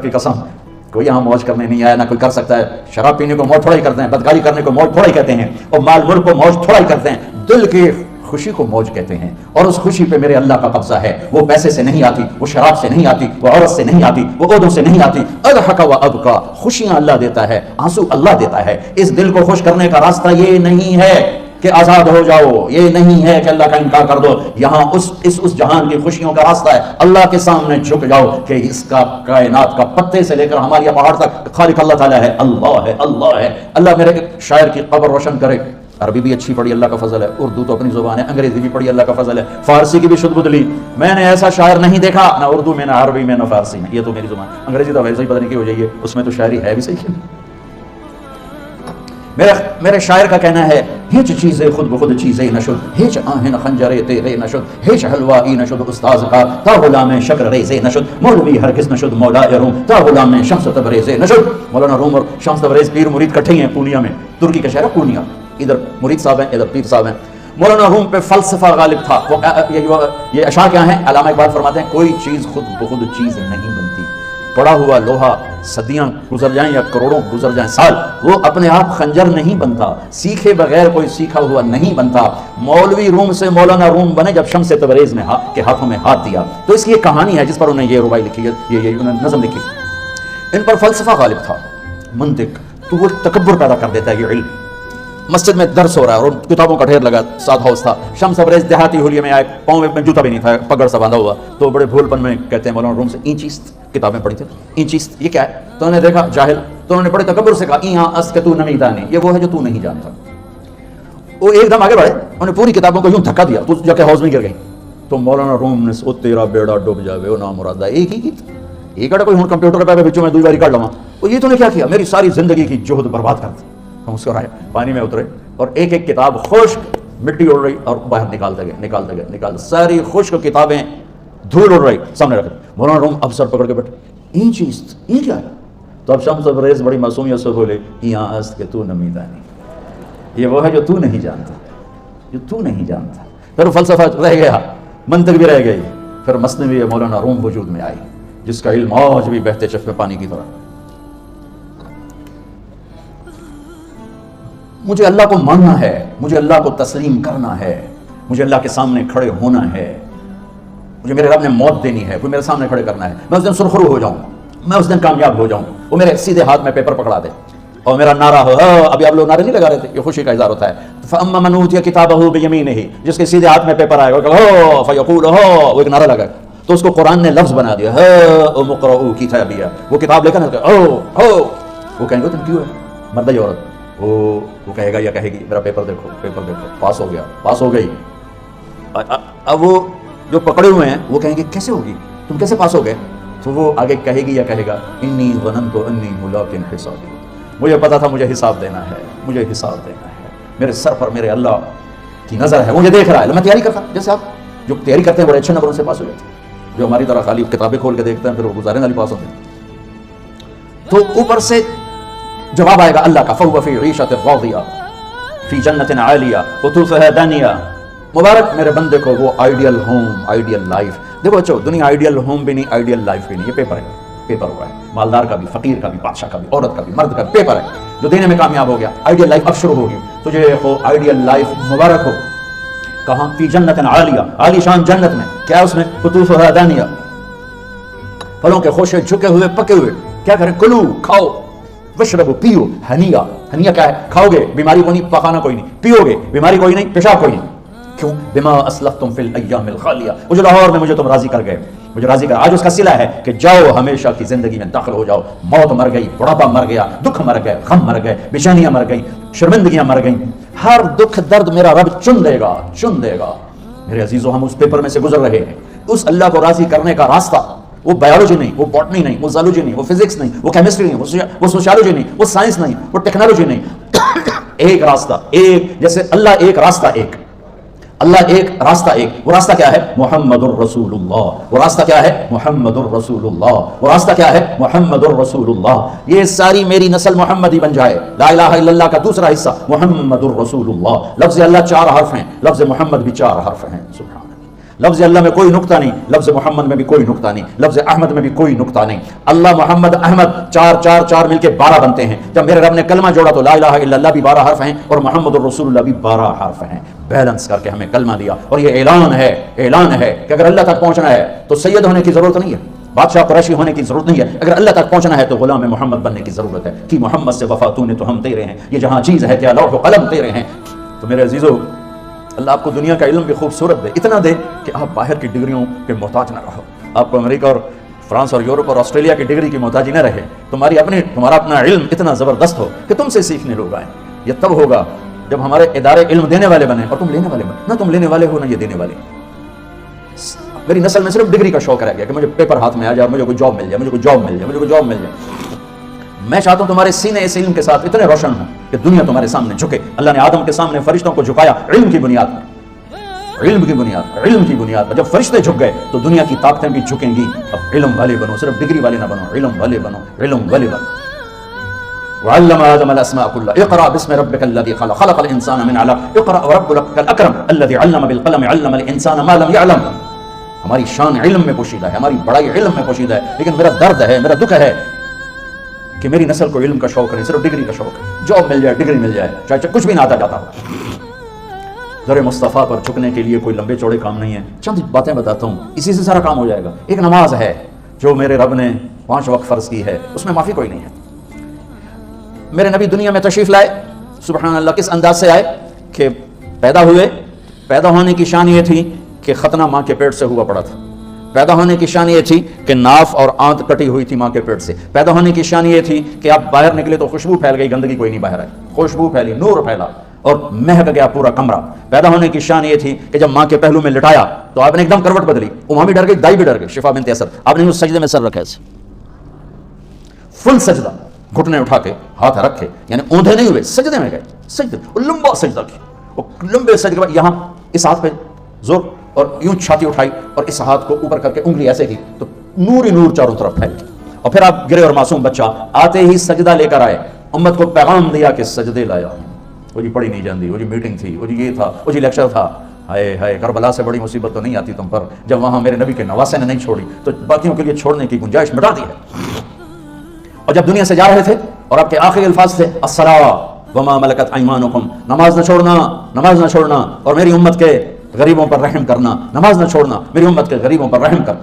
رب کی قسم کوئی یہاں موج کرنے نہیں آیا، نہ کوئی کر سکتا ہے۔ شراب پینے کو موج تھوڑا ہی کرتے ہیں، بدکاری کرنے کو موج تھوڑا ہی کہتے ہیں، اور مال ملک کو موج تھوڑا ہی کرتے ہیں، دل کی خوشی کو موج کہتے ہیں۔ اور اس خوشی پہ میرے اللہ کا قبضہ ہے، وہ پیسے سے نہیں آتی، وہ شراب سے نہیں آتی، وہ عورت سے نہیں آتی، وہ عہدوں سے نہیں آتی۔ اضحک و ابکا، خوشیاں اللہ دیتا ہے، آنسو اللہ دیتا ہے۔ اس دل کو خوش کرنے کا راستہ یہ نہیں ہے کہ آزاد ہو جاؤ، یہ نہیں ہے کہ اللہ کا انکار کر دو، یہاں اس جہان کی خوشیوں کا راستہ ہے اللہ کے سامنے جھک جاؤ کہ اس کا کائنات کا پتے سے لے کر ہماری پہاڑ تک خالق اللہ تعالیٰ ہے، اللہ ہے، اللہ ہے۔ اللہ میرے شاعر کی قبر روشن کرے۔ عربی بھی اچھی پڑھی اللہ کا فضل ہے، اردو تو اپنی زبان ہے، انگریزی بھی پڑھی اللہ کا فضل ہے، فارسی کی بھی شد بدلی، میں نے ایسا شاعر نہیں دیکھا، نہ اردو میں، نہ عربی میں، نہ فارسی میں، یہ تو میری زبان، انگریزی تو ویسے ہی پتہ نہیں کی ہو جائیے، اس میں تو شاعری ہے بھی صحیح۔ میرے شاعر کا کہنا ہے ہیچ چیزیں خود بخود چیزیں نشد، ہیچ آہن خنجرے تیرے نشد، ہیچ حلوائی نشد استاذ کا تا غلام شکر ریزے نشد، مولوی ہرگز نشد مولا روم تا غلام شمس تبریز نشد۔ مولانا روم اور شمس تبریز پیر مرید کٹھے ہیں پورنیا میں، ترکی کا شہر ہے پورنیا، ادھر مرید صاحب ہیں ادھر پیر صاحب ہیں۔ مولانا روم پہ فلسفہ غالب تھا۔ یہ اشعار کیا ہیں؟ علامہ اقبال فرماتے ہیں کوئی چیز خود بخود چیز نہیں بنتی، پڑا ہوا لوہا صدیاں گزر جائیں یا کروڑوں گزر جائیں سال، وہ اپنے آپ خنجر نہیں بنتا، سیکھے بغیر کوئی سیکھا ہوا نہیں بنتا۔ مولوی روم سے مولانا روم بنے جب شمس تبریز میں کے ہاتھوں میں ہاتھ دیا۔ تو اس کی ایک کہانی ہے جس پر انہوں نے یہ ربائی لکھی ہے، یہ انہوں نے نظم لکھی۔ ان پر فلسفہ غالب تھا، منطق، تو وہ تکبر پیدا کر دیتا ہے یہ علم۔ مسجد میں درس ہو رہا ہے اور کتابوں کا ڈھیر لگا، ساتھ ہاؤس تھا، شمس تبریز دیہاتی ہولیے میں آئے، پاؤں میں جوتا بھی نہیں تھا، پگڑ سا باندھا ہوا، تو بڑے بھول پن میں کہتے ہیں مولانا روم سے اینچیست، کتابیں پڑھی تھی، اینچیست یہ کیا ہے؟ تو انہوں نے دیکھا جاہل، تو انہوں نے بڑے تکبر سے کہا ایہاں اس کے تو نمیدانی، یہ وہ ہے جو تو نہیں جانتا۔ وہ ایک دم آگے بڑھے، انہوں نے پوری کتابوں کو یوں دھکا دیا، تو جا کے حوض میں گر گئی۔ تو مولانا روم نے او تیرا بیڑا ڈوب جاوے او نام مراد ایک ہی کی یہ کہا کوئی ہوں کمپیوٹر پہ بچوں میں دوئی باری کر لواں، وہ یہ تو نے کیا کیا؟ میری ساری زندگی کی جہد برباد کر دی۔ ہم اس کو آئے پانی میں اترے اور ایک ایک کتاب خشک مٹی اڑ رہی اور باہر نکالتے گئے ساری خشک کتابیں دھول اڑ رہی سامنے رکھ۔ مولانا روم اب سر پکڑ کے بیٹھے، این چیز یہ کیا ہے؟ تو اب شمس تبریز بڑی معصومیت سے بولے یہاں است کہ تو نمیدانی، یہ وہ ہے جو تو نہیں جانتا، جو تو نہیں جانتا۔ پھر فلسفہ رہ گیا، منطق بھی رہ گئی، پھر مثنوی مولانا روم وجود میں آئی جس کا علم آج بھی بہتے چشمے پانی کی طرح۔ مجھے اللہ کو ماننا ہے، مجھے اللہ کو تسلیم کرنا ہے، مجھے اللہ کے سامنے کھڑے ہونا ہے، مجھے میرے رب نے موت دینی ہے، کوئی میرے سامنے کھڑے کرنا ہے، میں اس دن سرخرو ہو جاؤں، میں اس دن کامیاب ہو جاؤں، وہ میرے سیدھے ہاتھ میں پیپر پکڑا دے اور میرا نعرہ ہو۔ ابھی آپ لوگ نعرے نہیں لگا رہے تھے، یہ خوشی کا اظہار ہوتا ہے۔ فَأَمَّا مَنْ أُوتِيَ كِتَابَهُ بِيَمِينِهِ، جس کے سیدھے ہاتھ میں پیپر آئے گا فَيَقُولُ وہ ایک نعرہ لگا، تو اس کو قرآن نے لفظ بنا دیا، هَاؤْمُ اقْرَءُوا كِتَابِيَهْ، وہ کتاب لے کر وہ کہیں گے تم کیوں ہے مرد یا عورت؟ وہ کہے گا یا کہے گی میرا پیپر دیکھو، پیپر دیکھو، پاس ہو گیا، پاس ہو گئی۔ اب وہ جو پکڑے ہوئے ہیں وہ کہیں گے کیسے ہوگی، تم کیسے پاس ہو گئے؟ تو وہ آگے کہے گی یا کہے گا انی ظننت انی ملاق حسابی، مجھے پتا تھا مجھے حساب دینا ہے، مجھے حساب دینا ہے، میرے سر پر میرے اللہ کی نظر ہے، مجھے دیکھ رہا ہے۔ میں تیاری کرتا، جیسے آپ جو تیاری کرتے ہیں بڑے اچھے نمبروں سے پاس ہو جاتے ہیں، جو ہماری طرح خالی کتابیں کھول کے دیکھتے ہیں پھر وہ گزارے والی پاس ہوتے ہیں۔ تو اوپر سے جواب آئے گا اللہ کا، فَهُوَ فِي عِيشَةٍ رَاضِيَةٍ فِي جَنَّةٍ عَالِيَةٍ قُطُوفُهَا دَانِيَةٌ۔ مبارک میرے بندے کو وہ آئیڈیل ہوم، آئیڈیل لائف۔ دیکھو بچو، دنیا آئیڈیل ہوم بھی نہیں، آئیڈیل لائف بھی نہیں، یہ پیپر ہے، پیپر ہوا ہے، مالدار کا بھی، فقیر کا بھی، بادشاہ کا بھی، عورت کا بھی، مرد کا بھی پیپر ہے، جو دینے میں کامیاب ہو گیا آئیڈیل لائف اب شروع ہوگی، تجھے ہو آئیڈیل لائف مبارک ہو۔ کہاں؟ فی جنت عالیہ، عالی شان جنت میں، کیا اس میں؟ قطوفھا دانیہ، پھلوں کے خوشے جھکے ہوئے پکے ہوئے، کیا کریں؟ کلو، کھاؤ، وشربو، پیو، ہنیا، ہنیا کیا ہے؟ کھاؤ گے بیماری کوئی نہیں، پخانا کوئی نہیں، پیو گے بیماری کوئی نہیں، پیشاب کوئی نہیں۔ کیوں؟ بما اسلفتم فی الایام الخالیہ، وہ جو لاہور میں مجھے تم راضی کر گئے، مجھے راضی کر، آج اس کا صلہ ہے کہ جاؤ ہمیشہ کی زندگی میں داخل ہو جاؤ۔ موت مر گئی، بڑھاپا مر گیا، دکھ مر گئے، غم مر گئے، بےچینیاں مر گئیں، شرمندگیاں مر گئیں، ہر دکھ درد میرا رب چن دے گا، چن دے گا۔ میرے عزیزو، ہم اس پیپر میں سے گزر رہے ہیں، اس اللہ کو راضی کرنے کا راستہ، وہ بایولوجی نہیں، وہ باٹنی نہیں، وہ زالوجی نہیں، وہ فزکس نہیں، وہ کیمسٹری نہیں، وہ سوشیالوجی نہیں، وہ سائنس نہیں، وہ ٹیکنالوجی نہیں، ایک راستہ، ایک، جیسے اللہ ایک، راستہ ایک، اللہ ایک، راستہ ایک۔ وہ راستہ کیا ہے؟ محمد الرسول اللہ۔ وہ راستہ کیا ہے؟ محمد الرسول اللہ۔ وہ راستہ کیا ہے؟ محمد الرسول اللہ۔ یہ ساری میری نسل محمدی بن جائے۔ لا الہ الا اللہ کا دوسرا حصہ محمد الرسول اللہ۔ لفظ اللہ 4 حرف ہیں، لفظ محمد بھی 4 حرف ہیں۔ سبحان اللہ۔ لفظ اللہ میں کوئی نقطہ نہیں، لفظ محمد میں بھی کوئی نقطہ نہیں، لفظ احمد میں بھی کوئی نقطہ نہیں۔ اللہ محمد احمد چار چار چار مل کے 12 بنتے ہیں۔ جب میرے رب نے کلمہ جوڑا تو لا الہ الا اللہ بھی 12 حرف ہیں اور محمد الرسول اللہ بھی 12 حرف ہیں۔ بیلنس کر کے ہمیں کلمہ دیا، اور یہ اعلان ہے کہ اگر اللہ تک پہنچنا ہے تو سید ہونے کی ضرورت نہیں ہے، بادشاہ قریشی ہونے کی ضرورت نہیں ہے، اگر اللہ تک پہنچنا ہے تو غلام محمد بننے کی ضرورت ہے کہ محمد سے وفا تو نے تو ہم تیرے ہیں، یہ جہاں چیز ہے کیا لوح و قلم تیرے ہیں۔ تو میرے عزیزو، اللہ آپ کو دنیا کا علم بھی خوبصورت دے، اتنا دے کہ آپ باہر کی ڈگریوں کے محتاج نہ رہو، آپ کو امریکہ اور فرانس اور یورپ اور آسٹریلیا کی ڈگری کی محتاجی نہ رہے، تمہارا اپنا علم اتنا زبردست ہو کہ تم سے سیکھنے لوگ آئیں۔ یہ تب ہوگا جب ہمارے ادارے علم دینے والے بنے اور تم لینے والے بنے، نہ تم لینے والے ہو نہ یہ دینے والے۔ میری نسل میں صرف ڈگری کا شوق رہ گیا کہ مجھے پیپر ہاتھ میں آ جائے اور مجھے کوئی جاب مل جائے، مجھے کوئی جاب مل جائے، مجھے کوئی جاب مل جائے۔ میں چاہتا ہوں تمہارے سینے اس علم کے ساتھ اتنے روشن ہوں کہ دنیا تمہارے سامنے جھکے۔ اللہ نے آدم کے سامنے فرشتوں کو جھکایا علم کی بنیاد پر، علم کی بنیاد پر۔ جب فرشتے جھک گئے تو دنیا کی طاقتیں بھی جھکیں گی۔ اب علم والے بنو، صرف ڈگری والے نہ بنو، علم والے بنو، علم والے بنو۔ وعلم آدم الاسماء كلها اقرأ باسم ربك الذي خلق، خلق الانسان من علق، اقرأ وربك الاكرم الذي علم بالقلم، علم الانسان ما لم يعلم۔ ہماری شان علم میں پوشیدہ ہے، ہماری بڑائی علم میں پوشیدہ ہے، لیکن میرا درد ہے، میرا دکھ ہے کہ میری نسل کو علم کا شوق نہیں، صرف ڈگری کا شوق ہے۔ جاب مل جائے، ڈگری مل جائے، چاہے کچھ بھی نہ آتا جاتا ہو۔ در مصطفیٰ پر جھکنے کے لیے کوئی لمبے چوڑے کام نہیں ہے، چند باتیں بتاتا ہوں، اسی سے سارا کام ہو جائے گا۔ ایک نماز ہے جو میرے رب نے 5 وقت فرض کی ہے، اس میں معافی کوئی نہیں ہے۔ میرے نبی دنیا میں تشریف لائے، سبحان اللہ، کس انداز سے آئے کہ پیدا ہوئے، پیدا ہونے کی شان یہ تھی کہ ختنہ ماں کے پیٹ سے ہوا پڑا تھا، پیدا ہونے کی شان یہ تھی کہ ناف اور آنت کٹی ہوئی تھی ماں کے پیٹ سے، پیدا ہونے کی شان یہ تھی کہ آپ باہر نکلے تو خوشبو پھیل گئی، گندگی کوئی نہیں باہر آئی، خوشبو پھیلی، نور پھیلا اور مہک گیا پورا کمرہ۔ پیدا ہونے کی شان یہ تھی کہ جب ماں کے پہلو میں لٹایا تو آپ نے ایک دم کروٹ بدلی، ماں بھی ڈر گئی، دائی بھی ڈر گئی، شفا بنت اسد، آپ نے اس سجدے میں سر رکھا ایسے، فل سجدہ، گھٹنے اٹھا کے ہاتھ رکھے، یعنی اوندھے نہیں ہوئے، سجدے میں گئے، سجدے، لمبا سجدہ کیا، اور لمبے سجدے کے بعد یہاں اس ہاتھ پہ زور اور یوں چھاتی اٹھائی اور اس ہاتھ کو اوپر کر کے انگلی ایسے کی تو نور ہی نور چاروں طرف پھیل گئی، اور پھر آپ گرے اور معصوم بچہ آتے ہی سجدہ لے کر آئے، امت کو پیغام دیا کہ سجدے لایا۔ وہ جی پڑھی نہیں جاندی، وہ جی میٹنگ تھی، وہ جی یہ تھا، وہ جی لیکچر تھا، ہائے ہائے کربلا سے بڑی مصیبت تو نہیں آتی تم پر جب وہاں میرے نبی کے نواسے نے نہیں چھوڑی تو باقیوں کے لیے چھوڑنے کی گنجائش مٹا دی ہے۔ اور جب دنیا سے جا رہے تھے اور آپ کے آخری الفاظ تھے الصلاۃ وما ملکت ایمانکم، نماز نہ چھوڑنا، نماز نہ چھوڑنا، اور میری امت کے غریبوں پر رحم کرنا، نماز نہ چھوڑنا، میری امت کے غریبوں پر رحم کر۔